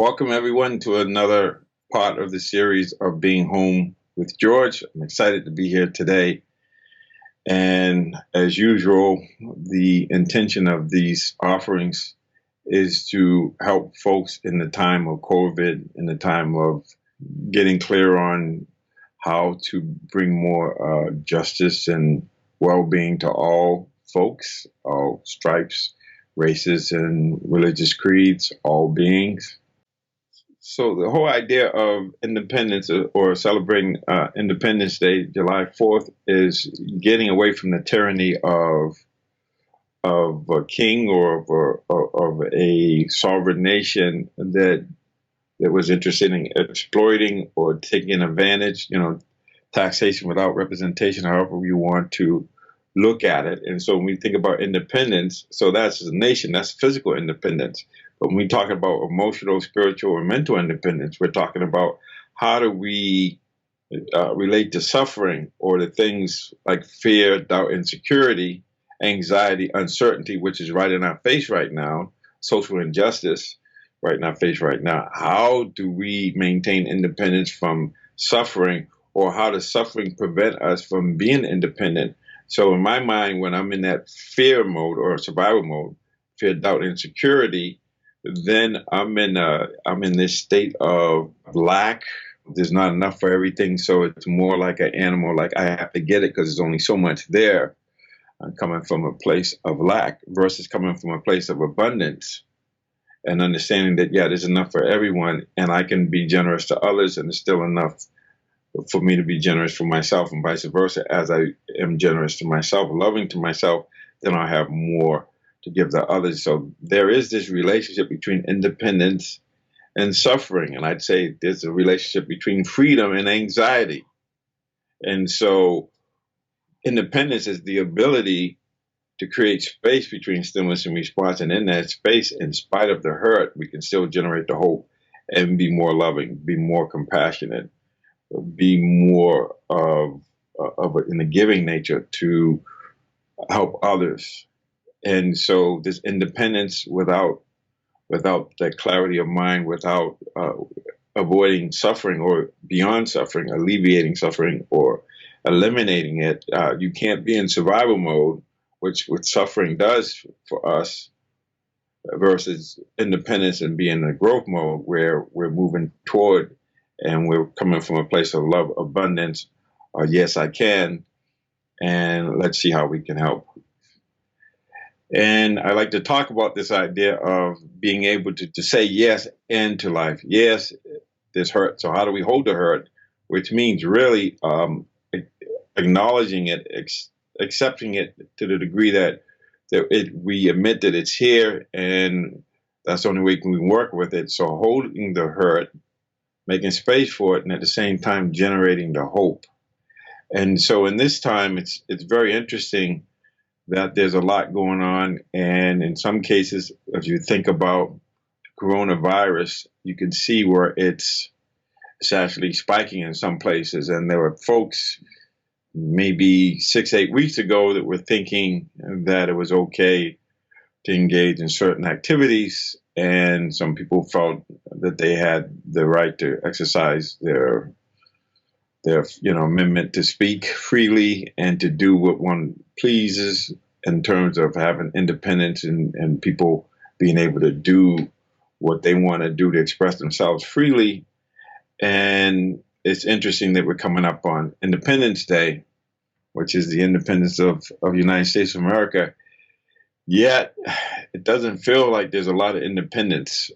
Welcome, everyone, to another part of the series of Being Home with George. I'm excited to be here today. And as usual, the intention of these offerings is to help folks in the time of COVID, in the time of getting clear on how to bring more justice and well-being to all folks, all stripes, races, and religious creeds, all beings. So the whole idea of independence or celebrating Independence Day, July 4th, is getting away from the tyranny of a king or of a sovereign nation that was interested in exploiting or taking advantage, taxation without representation, however you want to look at it. And so when we think about independence, so that's a nation, that's physical independence. But when we talk about emotional, spiritual, or mental independence, we're talking about how do we relate to suffering or to things like fear, doubt, insecurity, anxiety, uncertainty, which is right in our face right now, social injustice right in our face right now. How do we maintain independence from suffering, or how does suffering prevent us from being independent? So in my mind, when I'm in that fear mode or survival mode, fear, doubt, insecurity, then I'm in this state of lack. There's not enough for everything, so it's more like an animal. Like I have to get it because there's only so much there. I'm coming from a place of lack versus coming from a place of abundance and understanding that there's enough for everyone, and I can be generous to others, and there's still enough for me to be generous for myself, and vice versa. As I am generous to myself, loving to myself, then I'll have more to give to others. So there is this relationship between independence and suffering. And I'd say there's a relationship between freedom and anxiety. And so independence is the ability to create space between stimulus and response. And in that space, in spite of the hurt, we can still generate the hope and be more loving, be more compassionate, be more in the giving nature to help others. And so this independence without that clarity of mind, without avoiding suffering or beyond suffering, alleviating suffering or eliminating it, you can't be in survival mode, which suffering does for us, versus independence and being in a growth mode where we're moving toward and we're coming from a place of love, abundance, yes, I can, and let's see how we can help. And I like to talk about this idea of being able to say yes into life. Yes, there's hurt. So how do we hold the hurt? Which means really acknowledging it, accepting it to the degree that we admit that it's here, and that's the only way we can work with it. So holding the hurt, making space for it, and at the same time generating the hope. And so in this time, it's very interesting that there's a lot going on. And in some cases, if you think about coronavirus, you can see where it's actually spiking in some places. And there were folks maybe 6-8 weeks ago that were thinking that it was okay to engage in certain activities. And some people felt that they had the right to exercise their amendment to speak freely and to do what one pleases in terms of having independence and people being able to do what they want to do to express themselves freely. And it's interesting that we're coming up on Independence Day, which is the independence of the United States of America. Yet it doesn't feel like there's a lot of independence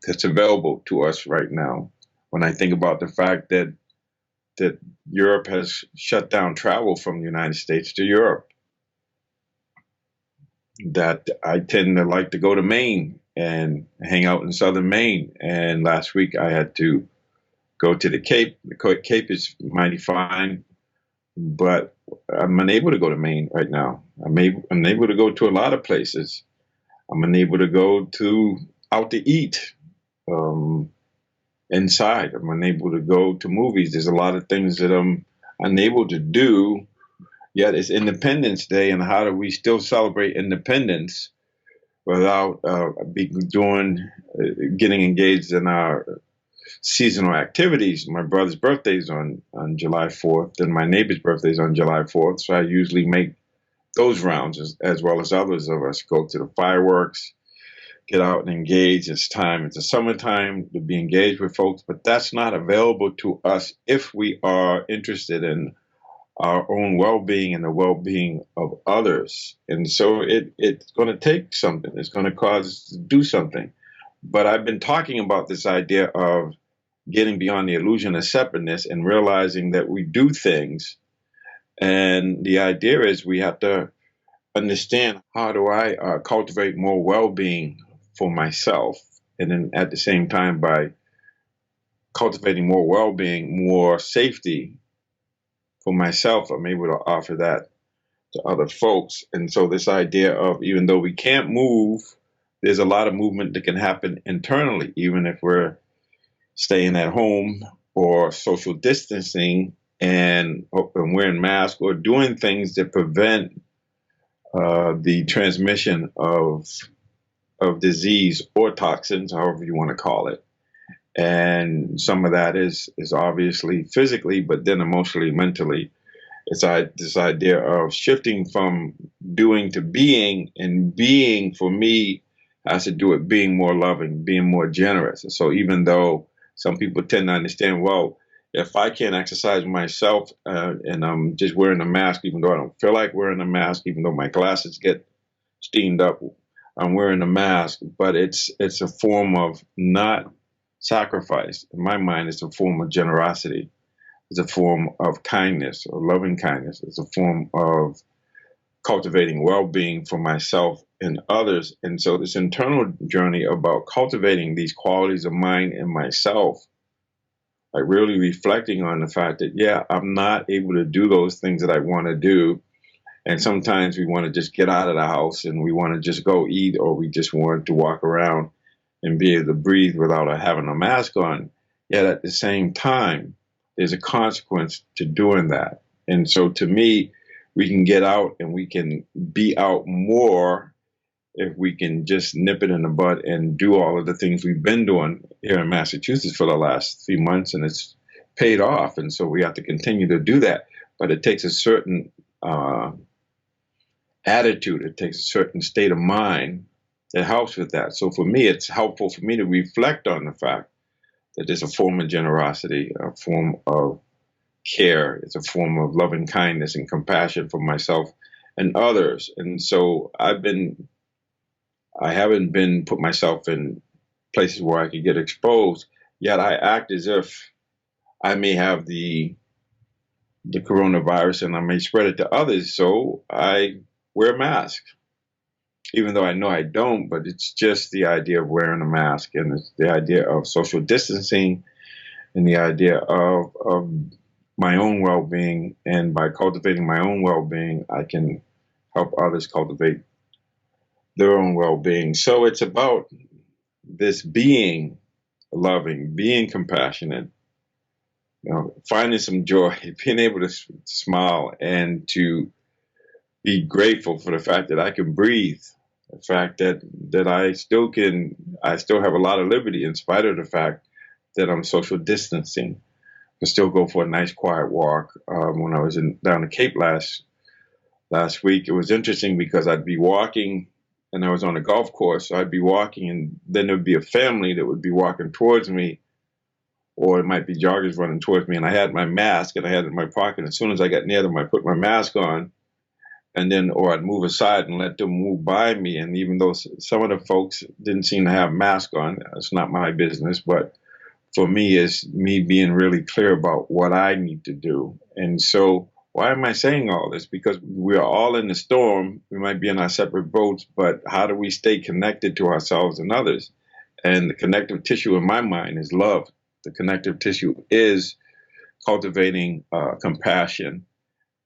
that's available to us right now. When I think about the fact that Europe has shut down travel from the United States to Europe, that I tend to like to go to Maine and hang out in southern Maine. And last week I had to go to the Cape. The Cape is mighty fine, but I'm unable to go to Maine right now. I'm unable to go to a lot of places. I'm unable to go out to eat. Inside. I'm unable to go to movies. There's a lot of things that I'm unable to do, yet it's Independence Day, and how do we still celebrate independence without getting engaged in our seasonal activities. My brother's birthday is on July 4th, and my neighbor's birthday is on July 4th. So I usually make those rounds, as well as others of us go to the fireworks, get out and engage. It's the summertime to be engaged with folks, but that's not available to us if we are interested in our own well-being and the well-being of others. And so it's going to take something. It's going to cause us to do something. But I've been talking about this idea of getting beyond the illusion of separateness and realizing that we do things. And the idea is we have to understand, how do I cultivate more well-being for myself? And then at the same time, by cultivating more well-being, more safety for myself, I'm able to offer that to other folks. And so this idea of, even though we can't move, there's a lot of movement that can happen internally, even if we're staying at home or social distancing and wearing masks or doing things that prevent the transmission of disease or toxins, however you want to call it. And some of that is obviously physically, but then emotionally, mentally. It's this idea of shifting from doing to being, and being for me has to do with being more loving, being more generous. And so even though some people tend to understand, well, if I can't exercise myself and I'm just wearing a mask, even though I don't feel like wearing a mask, even though my glasses get steamed up, I'm wearing a mask, but it's a form of not sacrifice. In my mind, it's a form of generosity. It's a form of kindness or loving kindness. It's a form of cultivating well-being for myself and others. And so this internal journey about cultivating these qualities of mind in myself, like really reflecting on the fact that, yeah, I'm not able to do those things that I want to do. And sometimes we want to just get out of the house and we want to just go eat, or we just want to walk around and be able to breathe without having a mask on. Yet at the same time, there's a consequence to doing that. And so to me, we can get out and we can be out more if we can just nip it in the bud and do all of the things we've been doing here in Massachusetts for the last 3 months, and it's paid off. And so we have to continue to do that. But it takes a certain attitude. It takes a certain state of mind that helps with that. So for me, it's helpful for me to reflect on the fact that there's a form of generosity, a form of care. It's a form of loving kindness and compassion for myself and others. And so I haven't been put myself in places where I could get exposed, yet I act as if I may have the coronavirus and I may spread it to others. So I wear a mask, even though I know I don't, but it's just the idea of wearing a mask, and it's the idea of social distancing, and the idea of my own well-being. And by cultivating my own well-being, I can help others cultivate their own well-being. So it's about this being loving, being compassionate, finding some joy, being able to smile, and to be grateful for the fact that I can breathe, the fact that I still have a lot of liberty in spite of the fact that I'm social distancing. I can still go for a nice quiet walk. When I was down the Cape last week, it was interesting because I'd be walking, and I was on a golf course, so I'd be walking, and then there would be a family that would be walking towards me, or it might be joggers running towards me, and I had my mask, and I had it in my pocket. As soon as I got near them, I put my mask on, and then, or I'd move aside and let them move by me. And even though some of the folks didn't seem to have masks on, it's not my business, but for me, it's me being really clear about what I need to do. And so why am I saying all this? Because we're all in the storm. We might be in our separate boats, but how do we stay connected to ourselves and others? And the connective tissue in my mind is love. The connective tissue is cultivating compassion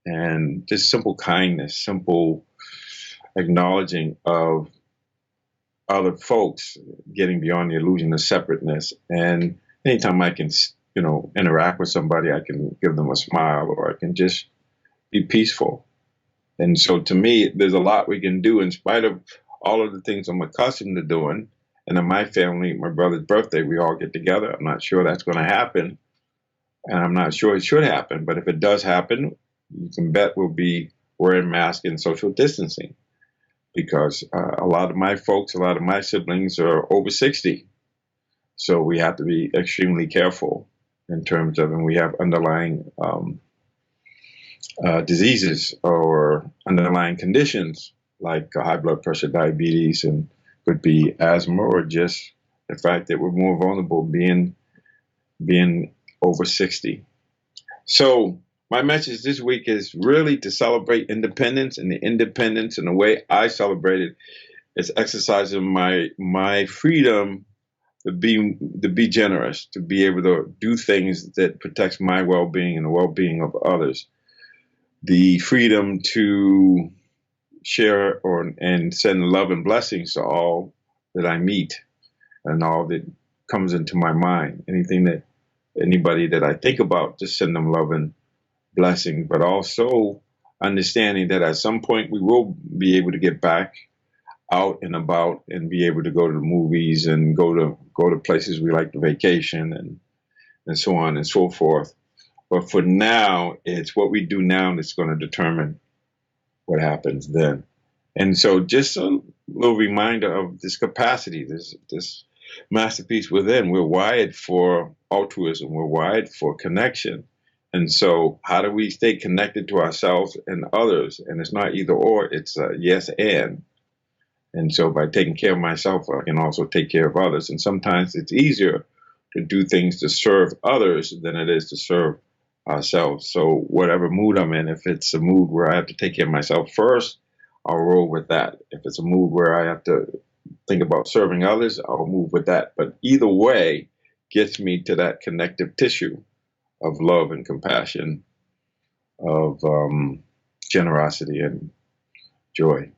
and just simple kindness, simple acknowledging of other folks, getting beyond the illusion of separateness. And anytime I can, interact with somebody, I can give them a smile, or I can just be peaceful. And so to me, there's a lot we can do in spite of all of the things I'm accustomed to doing. And in my family, my brother's birthday, we all get together. I'm not sure that's going to happen, and I'm not sure it should happen. But if it does happen, you can bet we'll be wearing masks and social distancing, because a lot of my folks, a lot of my siblings are over 60. So we have to be extremely careful in terms of, and we have underlying diseases or underlying conditions like high blood pressure, diabetes, and could be asthma, or just the fact that we're more vulnerable being over 60. So my message this week is really to celebrate independence, and the independence and the way I celebrate it is exercising my freedom to be generous, to be able to do things that protects my well-being and the well-being of others. The freedom to share and send love and blessings to all that I meet and all that comes into my mind. Anybody that I think about, just send them love and blessing, but also understanding that at some point we will be able to get back out and about and be able to go to the movies and go to places we like to vacation and so on and so forth. But for now, it's what we do now that's going to determine what happens then. And so just a little reminder of this capacity, this masterpiece within. We're wired for altruism. We're wired for connection. And so how do we stay connected to ourselves and others? And it's not either or, it's a yes and. And so by taking care of myself, I can also take care of others. And sometimes it's easier to do things to serve others than it is to serve ourselves. So whatever mood I'm in, if it's a mood where I have to take care of myself first, I'll roll with that. If it's a mood where I have to think about serving others, I'll move with that. But either way gets me to that connective tissue of love and compassion, of generosity and joy.